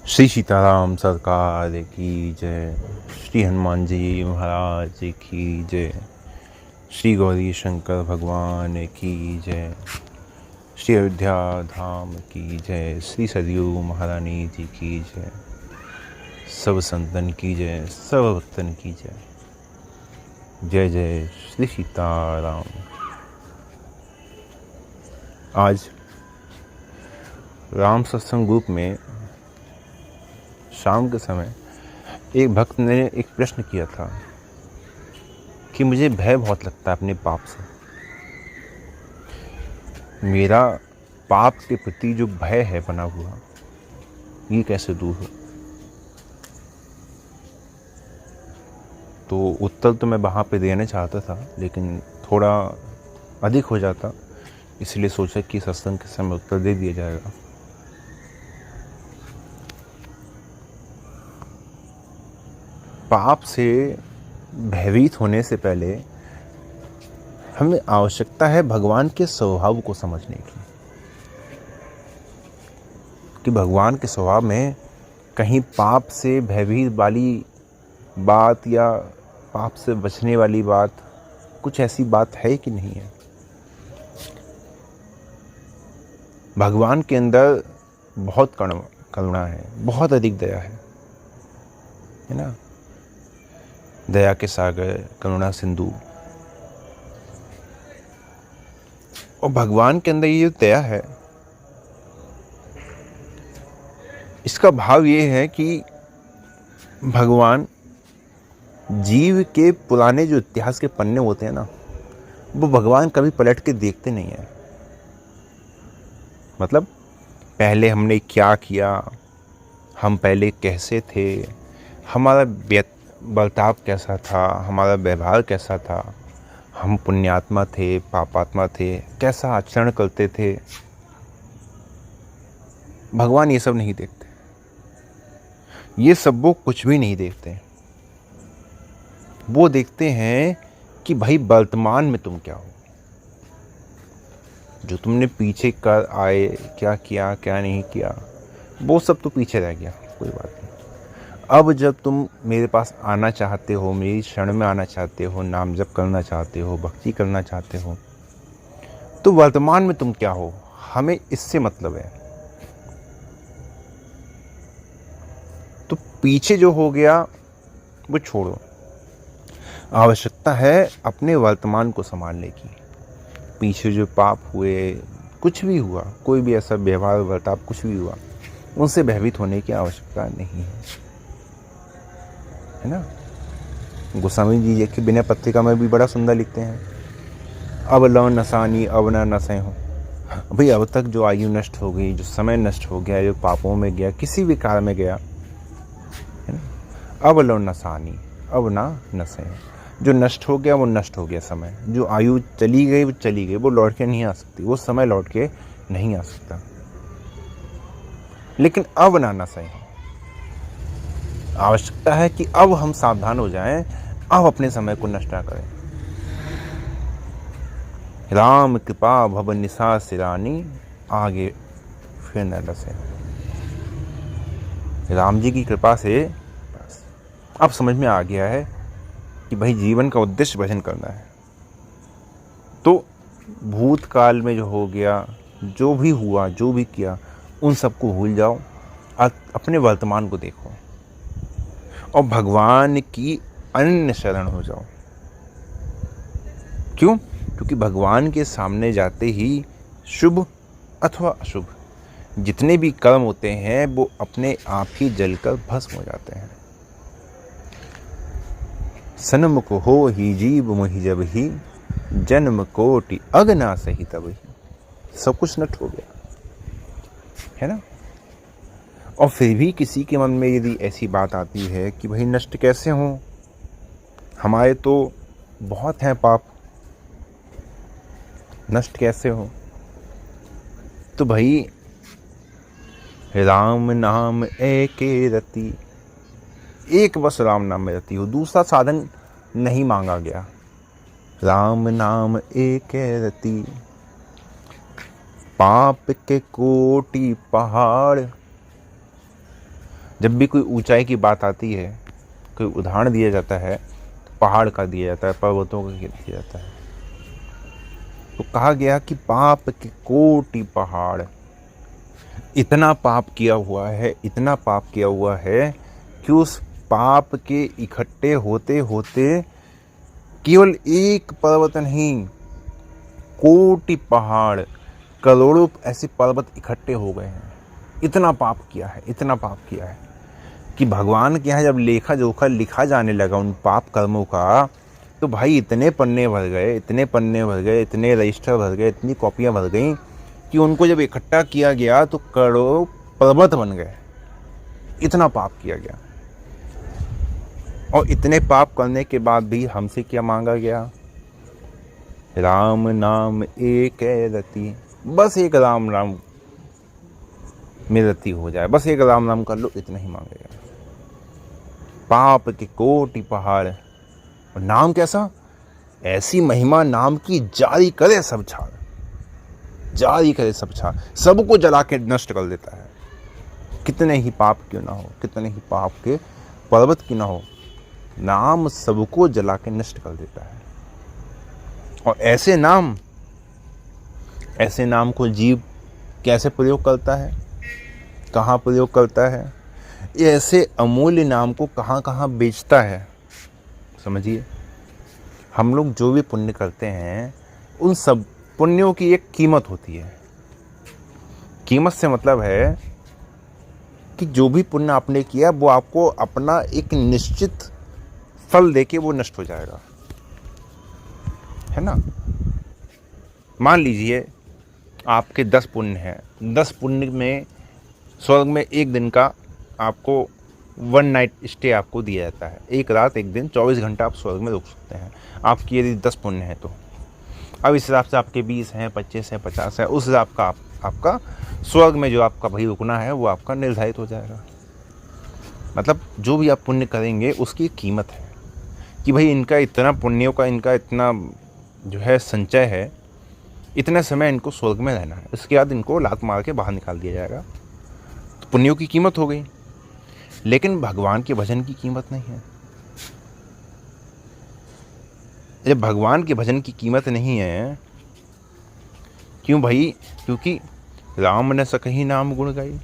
श्री सीताराम सरकार की जय। श्री हनुमान जी महाराज की जय। श्री गौरी शंकर भगवान की जय। श्री अयोध्या धाम की जय। श्री सरयू महारानी जी की जय। सब संतन की जय, सब भक्तन की जय। जय जय श्री सीताराम। आज राम सत्संग ग्रुप में शाम के समय एक भक्त ने एक प्रश्न किया था कि मुझे भय बहुत लगता है अपने पाप से। मेरा पाप के प्रति जो भय है बना हुआ, ये कैसे दूर हो। तो उत्तर तो मैं वहाँ पे देना चाहता था, लेकिन थोड़ा अधिक हो जाता, इसलिए सोचा कि सत्संग के समय उत्तर दे दिया जाएगा। पाप से भयभीत होने से पहले हमें आवश्यकता है भगवान के स्वभाव को समझने की, कि भगवान के स्वभाव में कहीं पाप से भयभीत वाली बात या पाप से बचने वाली बात, कुछ ऐसी बात है कि नहीं है। भगवान के अंदर बहुत करुणा है, बहुत अधिक दया है ना। दया के सागर, करुणा सिंधु। और भगवान के अंदर ये जो दया है, इसका भाव ये है कि भगवान जीव के पुराने जो इतिहास के पन्ने होते हैं ना, वो भगवान कभी पलट के देखते नहीं है। मतलब पहले हमने क्या किया, हम पहले कैसे थे, हमारा बर्ताव कैसा था, हमारा व्यवहार कैसा था, हम पुण्यात्मा थे, पापात्मा थे, कैसा आचरण करते थे। भगवान ये सब नहीं देखते, ये सब वो कुछ भी नहीं देखते। वो देखते हैं कि भाई वर्तमान में तुम क्या हो, जो तुमने पीछे कर आए, क्या किया क्या नहीं किया, वो सब तो पीछे रह गया, कोई बात नहीं। अब जब तुम मेरे पास आना चाहते हो, मेरी शरण में आना चाहते हो, नाम जप करना चाहते हो, भक्ति करना चाहते हो, तो वर्तमान में तुम क्या हो, हमें इससे मतलब है। तो पीछे जो हो गया वो छोड़ो, आवश्यकता है अपने वर्तमान को संभालने की। पीछे जो पाप हुए, कुछ भी हुआ, कोई भी ऐसा व्यवहार वर्ताव कुछ भी हुआ, उनसे भयभीत होने की आवश्यकता नहीं है ना। गोस्वामी जी के बिना पत्रिका में भी बड़ा सुंदर लिखते हैं, अब लौ नसानी अब ना नसें हो। भाई अब तक जो आयु नष्ट हो गई, जो समय नष्ट हो गया, जो पापों में गया, किसी भी कार्य में गया है ना, अब लौ नसानी अब ना नसें हो। जो नष्ट हो गया वो नष्ट हो गया समय, जो आयु चली गई वो चली गई, वो लौट के नहीं आ सकती, वो समय लौट के नहीं आ सकता। लेकिन अब ना नसें हो, आवश्यकता है कि अब हम सावधान हो जाएं, अब अपने समय को नष्ट ना करें। राम कृपा भव निशा सिरानी, आगे फिर न डसे। राम जी की कृपा से बस अब समझ में आ गया है कि भाई जीवन का उद्देश्य भजन करना है। तो भूतकाल में जो हो गया, जो भी हुआ, जो भी किया, उन सबको भूल जाओ और अपने वर्तमान को देखो और भगवान की अनन्य शरण हो जाओ। क्यों? क्योंकि भगवान के सामने जाते ही शुभ अथवा अशुभ जितने भी कर्म होते हैं वो अपने आप ही जलकर भस्म हो जाते हैं। सन्मुख हो ही जीव मोहि जब ही, जन्म कोटि अगना सही तब ही। सब कुछ नष्ट हो गया है ना। और फिर भी किसी के मन में यदि ऐसी बात आती है कि भाई नष्ट कैसे हो, हमारे तो बहुत हैं पाप, नष्ट कैसे हो। तो भाई राम नाम एके रति, एक बस राम नाम में रति हो, दूसरा साधन नहीं मांगा गया। राम नाम एक रति, पाप के कोटि पहाड़, जब भी कोई ऊंचाई की बात आती है, कोई उदाहरण दिया जाता है, तो पहाड़ का दिया जाता है, पर्वतों का दिया जाता है। तो कहा गया कि पाप के कोटि पहाड़, इतना पाप किया हुआ है, इतना पाप किया हुआ है कि उस पाप के इकट्ठे होते होते केवल एक पर्वत नहीं, कोटि पहाड़, करोड़ों ऐसे पर्वत इकट्ठे हो गए हैं। इतना पाप किया है, इतना पाप किया है कि भगवान के यहाँ जब लेखा जोखा लिखा जाने लगा उन पाप कर्मों का, तो भाई इतने पन्ने भर गए, इतने पन्ने भर गए, इतने रजिस्टर भर गए, इतनी कॉपियाँ भर गई कि उनको जब इकट्ठा किया गया तो करोड़ों पर्वत बन गए। इतना पाप किया गया। और इतने पाप करने के बाद भी हमसे क्या मांगा गया? राम नाम एक रति, बस एक राम नाम में रति हो जाए, बस एक राम नाम कर लो, इतना ही मांगा गया। पाप के कोटि पहाड़, और नाम कैसा? ऐसी महिमा नाम की, जारी करे सब छाड़, जारी करे सब छाड़, सबको जला के नष्ट कर देता है। कितने ही पाप क्यों ना हो, कितने ही पाप के पर्वत क्यों ना हो, नाम सबको जला के नष्ट कर देता है। और ऐसे नाम को जीव कैसे प्रयोग करता है, कहाँ प्रयोग करता है, ये ऐसे अमूल्य नाम को कहाँ कहाँ बेचता है। समझिए, हम लोग जो भी पुण्य करते हैं उन सब पुण्यों की एक कीमत होती है। कीमत से मतलब है कि जो भी पुण्य आपने किया वो आपको अपना एक निश्चित फल देके वो नष्ट हो जाएगा, है ना। मान लीजिए आपके 10 पुण्य हैं, 10 पुण्य में स्वर्ग में एक दिन का आपको 1 नाइट स्टे आपको दिया जाता है। एक रात एक दिन 24 घंटा आप स्वर्ग में रुक सकते हैं, आपकी यदि 10 पुण्य हैं तो। अब इस हिसाब से आपके 20 हैं, 25 हैं, 50 हैं, उस हिसाब का आपका स्वर्ग में जो आपका भाई रुकना है वो आपका निर्धारित हो जाएगा। मतलब जो भी आप पुण्य करेंगे उसकी कीमत है कि भाई इनका इतना पुण्यों का, इनका इतना जो है संचय है, इतने समय इनको स्वर्ग में रहना है, इसके बाद इनको लात मार के बाहर निकाल दिया जाएगा। तो पुण्यों की कीमत हो गई। लेकिन भगवान के भजन की कीमत नहीं है। जब भगवान के भजन की कीमत नहीं है, क्यों भाई? क्योंकि राम ने सकहि नाम गुण गाई,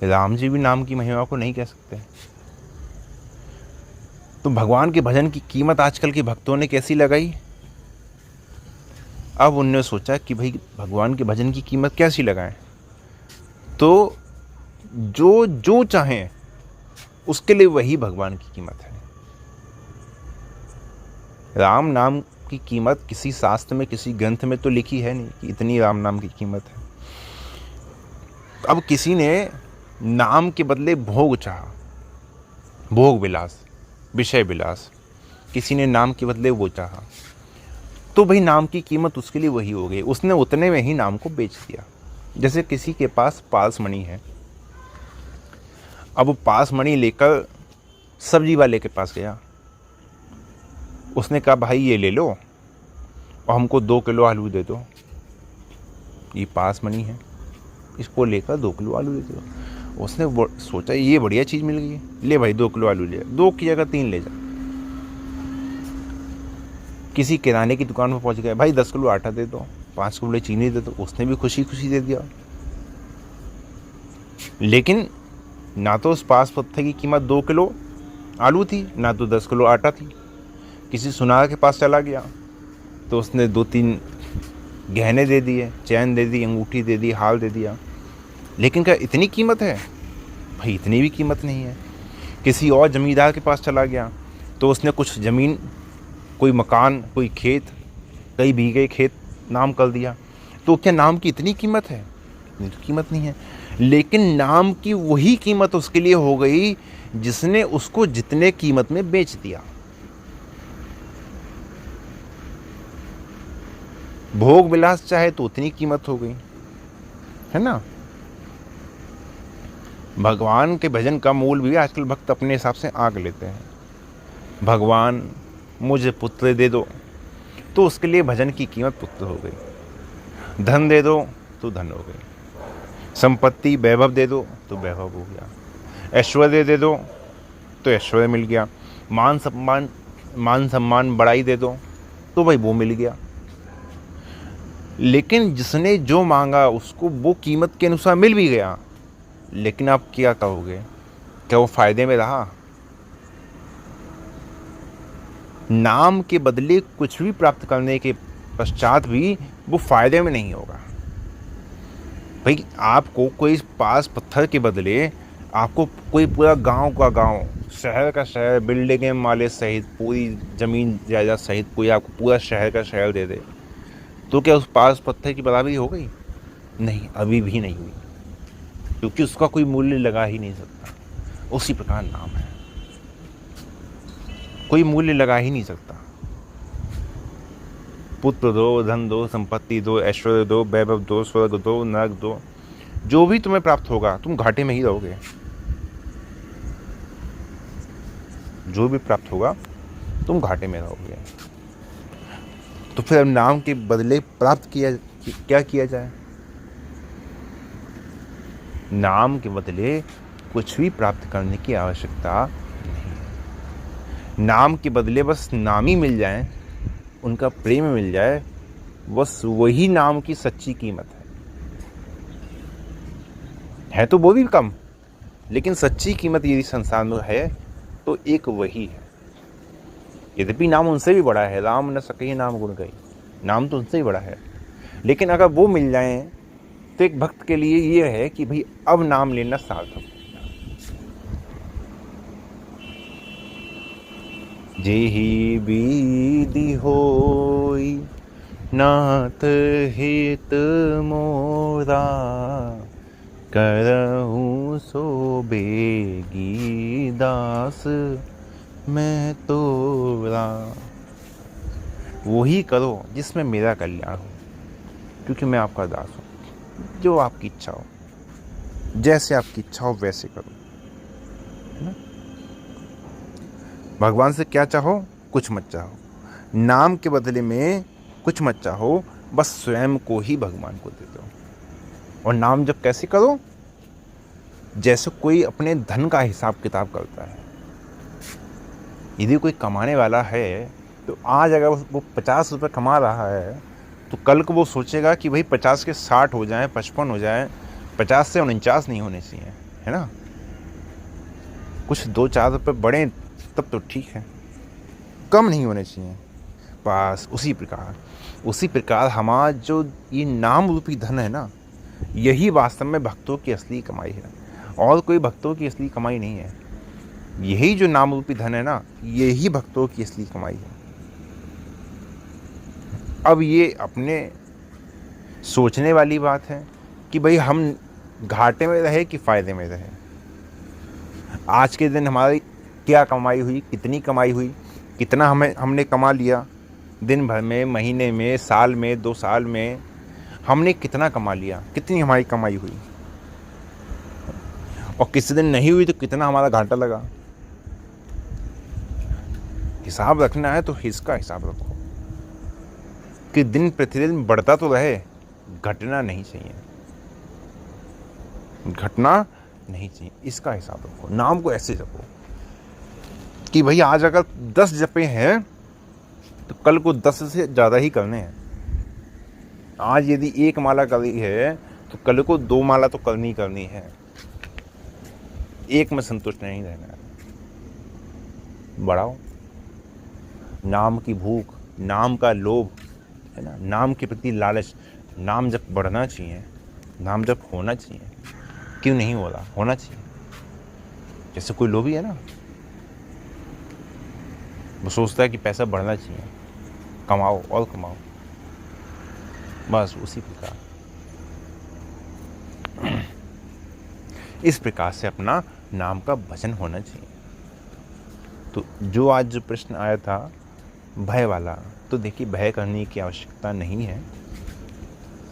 राम जी भी नाम की महिमा को नहीं कह सकते। तो भगवान के भजन की कीमत आजकल के भक्तों ने कैसी लगाई? अब उनने सोचा कि भाई भगवान के भजन की कीमत कैसी लगाएं, तो जो जो चाहें उसके लिए वही भगवान की कीमत है। राम नाम की कीमत किसी शास्त्र में, किसी ग्रंथ में तो लिखी है नहीं कि इतनी राम नाम की कीमत है। अब किसी ने नाम के बदले भोग चाहा, भोग विलास, विषय विलास, किसी ने नाम के बदले वो चाहा, तो भाई नाम की कीमत उसके लिए वही हो गई, उसने उतने में ही नाम को बेच दिया। जैसे किसी के पास पास मणि है, अब वो पास मणि लेकर सब्जी वाले के पास गया, उसने कहा भाई ये ले लो और हमको 2 किलो आलू दे दो, ये पास मणि है, इसको लेकर 2 किलो आलू दे दो। उसने सोचा ये बढ़िया चीज़ मिल गई, ले भाई 2 किलो आलू ले जा, 2 की जगह 3 ले जा। किसी किराने की दुकान पर पहुंच गए, भाई 10 किलो आटा दे दो, 5 किलो चीनी दे दो, उसने भी खुशी खुशी दे दिया। लेकिन ना तो उस पास पत्थर की कीमत 2 किलो आलू थी, ना तो 10 किलो आटा थी। किसी सुनार के पास चला गया तो उसने 2-3 गहने दे दिए, चैन दे दी, अंगूठी दे दी, हाल दे दिया, लेकिन क्या इतनी कीमत है? भाई इतनी भी कीमत नहीं है। किसी और जमींदार के पास चला गया तो उसने कुछ ज़मीन, कोई मकान, कोई खेत, कई बीघे खेत नाम कर दिया, तो क्या नाम की इतनी कीमत है? इतनी तो कीमत नहीं है। लेकिन नाम की वही कीमत उसके लिए हो गई जिसने उसको जितने कीमत में बेच दिया। भोग विलास चाहे तो उतनी कीमत हो गई, है ना। भगवान के भजन का मूल भी आजकल भक्त अपने हिसाब से आंक लेते हैं। भगवान मुझे पुत्र दे दो, तो उसके लिए भजन की कीमत पुत्र हो गई। धन दे दो तो धन हो गई, संपत्ति वैभव दे दो तो वैभव हो गया। ऐश्वर्य दे दो तो ऐश्वर्य मिल गया, मान सम्मान बड़ाई दे दो तो भाई वो मिल गया। लेकिन जिसने जो मांगा उसको वो कीमत के अनुसार मिल भी गया, लेकिन आप क्या कहोगे, क्या वो फायदे में रहा? नाम के बदले कुछ भी प्राप्त करने के पश्चात भी वो फायदे में नहीं होगा। भाई आपको कोई पास पत्थर के बदले आपको कोई पूरा गांव का गांव, शहर का शहर, बिल्डिंगे माले सहित पूरी ज़मीन जायदाद सहित कोई आपको पूरा शहर का शहर दे दे, तो क्या उस पास पत्थर की बराबरी हो गई? नहीं, अभी भी नहीं हुई, क्योंकि उसका कोई मूल्य लगा ही नहीं सकता। उसी प्रकार नाम है, कोई मूल्य लगा ही नहीं सकता। पुत्र दो, धन दो, संपत्ति दो, ऐश्वर्य दो, वैभव दो, स्वर्ग दो, नरक दो, जो भी तुम्हें प्राप्त होगा तुम घाटे में ही रहोगे। जो भी प्राप्त होगा तुम घाटे में रहोगे। तो फिर अब नाम के बदले प्राप्त क्या किया जाए? नाम के बदले कुछ भी प्राप्त करने की आवश्यकता नहीं है। नाम के बदले बस नाम ही मिल जाए, उनका प्रेम मिल जाए, बस वही नाम की सच्ची कीमत है तो वो भी कम, लेकिन सच्ची कीमत यदि संसार में है तो एक वही है। यद्यपि नाम उनसे भी बड़ा है, राम न सके नाम गुण गई, नाम तो उनसे ही बड़ा है, लेकिन अगर वो मिल जाए तो एक भक्त के लिए ये है कि भाई अब नाम लेना सार्थक। जेहि बीदी होई नाथ हित मोरा, करहूँ सो बेगी दास मैं तोरा। वही करो जिसमें मेरा कल्याण हो, क्योंकि मैं आपका दास हूँ। जो आपकी इच्छा हो, जैसे आपकी इच्छा हो वैसे करो, है ना? भगवान से क्या चाहो, कुछ मत चाहो। नाम के बदले में कुछ मत चाहो, बस स्वयं को ही भगवान को दे दो। और नाम जब कैसे करो, जैसे कोई अपने धन का हिसाब किताब करता है। यदि कोई कमाने वाला है तो आज अगर वो 50 रुपये कमा रहा है तो कल को वो सोचेगा कि भाई 50 के 60 हो जाएं, 55 हो जाएं, 50 से 49 नहीं होने चाहिए, है ना? कुछ 2-4 रुपये बढ़े तब तो ठीक है, कम नहीं होने चाहिए। बस उसी प्रकार हमारा जो ये नाम रूपी धन है ना, यही वास्तव में भक्तों की असली कमाई है, और कोई भक्तों की असली कमाई नहीं है। यही जो नाम रूपी धन है ना, यही भक्तों की असली कमाई है। अब ये अपने सोचने वाली बात है कि भाई हम घाटे में रहे कि फ़ायदे में रहे। आज के दिन हमारी क्या कमाई हुई, कितनी कमाई हुई, कितना हमने कमा लिया, दिन भर में, महीने में, साल में, 2 साल में हमने कितना कमा लिया, कितनी हमारी कमाई हुई, और किसी दिन नहीं हुई तो कितना हमारा घाटा लगा। हिसाब रखना है तो इसका हिसाब रखो कि दिन प्रतिदिन बढ़ता तो रहे, घटना नहीं चाहिए, घटना नहीं चाहिए, इसका हिसाब रखो। नाम को ऐसे जपो कि भाई आज अगर 10 जपे हैं तो कल को 10 से ज़्यादा ही करने हैं। आज यदि 1 माला करी है तो कल को 2 माला तो करनी है। एक में संतुष्ट नहीं रहना है, बढ़ाओ। नाम की भूख, नाम का लोभ, है ना, नाम के प्रति लालच, नाम जब बढ़ना चाहिए, नाम जब होना चाहिए, क्यों नहीं हो रहा? होना चाहिए। जैसे कोई लोभी है ना, वो सोचता है कि पैसा बढ़ना चाहिए, कमाओ और कमाओ, बस उसी प्रकार। इस प्रकार से अपना नाम का भजन होना चाहिए। तो जो आज जो प्रश्न आया था भय वाला, तो देखिए भय करने की आवश्यकता नहीं है।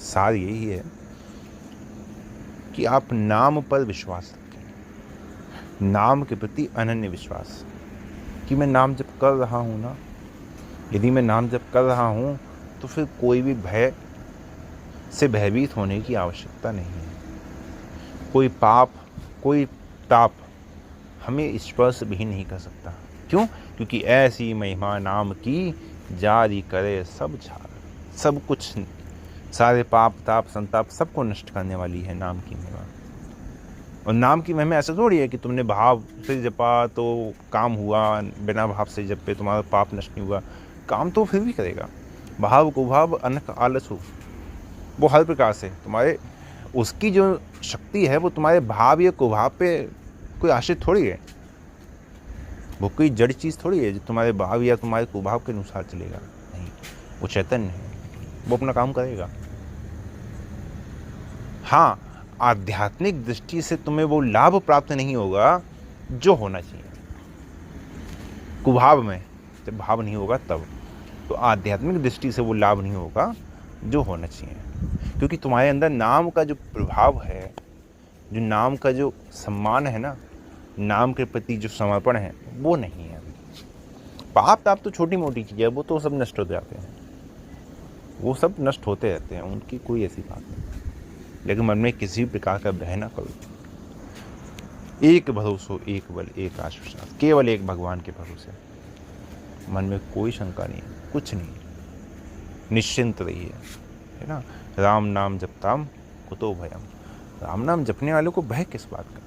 सार यही है कि आप नाम पर विश्वास रखें, नाम के प्रति अनन्य विश्वास, कि मैं नाम जप कर रहा हूँ ना, यदि मैं नाम जप कर रहा हूँ तो फिर कोई भी भय से भयभीत होने की आवश्यकता नहीं है। कोई पाप, कोई ताप हमें स्पर्श भी नहीं कर सकता। क्यों? क्योंकि ऐसी महिमा नाम की, जारी करे सब झार। सब कुछ, सारे पाप ताप संताप सबको नष्ट करने वाली है नाम की महिमा। और नाम की महिमा ऐसा थोड़ी है कि तुमने भाव से जपा तो काम हुआ, बिना भाव से जपे तुम्हारा पाप नष्ट नहीं हुआ। काम तो फिर भी करेगा। भाव कुभाव अनक आलसु, वो हर प्रकार से तुम्हारे, उसकी जो शक्ति है वो तुम्हारे भाव या कुभाव पे कोई आश्रित थोड़ी है। वो कोई जड़ चीज़ थोड़ी है जो तुम्हारे भाव या तुम्हारे कुभाव के अनुसार चलेगा। नहीं, वो चैतन्य है, वो अपना काम करेगा। हाँ, आध्यात्मिक दृष्टि से तुम्हें वो लाभ प्राप्त नहीं होगा जो होना चाहिए। कुभाव में जब भाव नहीं होगा तब, तो आध्यात्मिक दृष्टि से वो लाभ नहीं होगा जो होना चाहिए। क्योंकि तुम्हारे अंदर नाम का जो प्रभाव है, जो नाम का जो सम्मान है ना, नाम के प्रति जो समर्पण है, वो नहीं है अभी। पाप ताप तो छोटी मोटी चीज़ है, वो तो सब नष्ट हो जाते हैं, वो सब नष्ट होते रहते हैं, उनकी कोई ऐसी बात नहीं। लेकिन मन में किसी भी प्रकार का भय ना करो। एक भरोसो, एक बल, एक आश्वास, केवल एक भगवान के भरोसे। मन में कोई शंका नहीं है, कुछ नहीं, निश्चिंत रहिए, है ना। राम नाम जपताम कुतो भयम। राम नाम जपने वालों को भय किस बात का?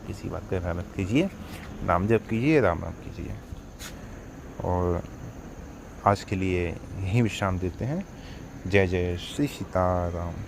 किसी बात का भय मत कीजिए, नाम जप कीजिए, राम नाम कीजिए। और आज के लिए यहीं विश्राम देते हैं। जय जय श्री सीताराम।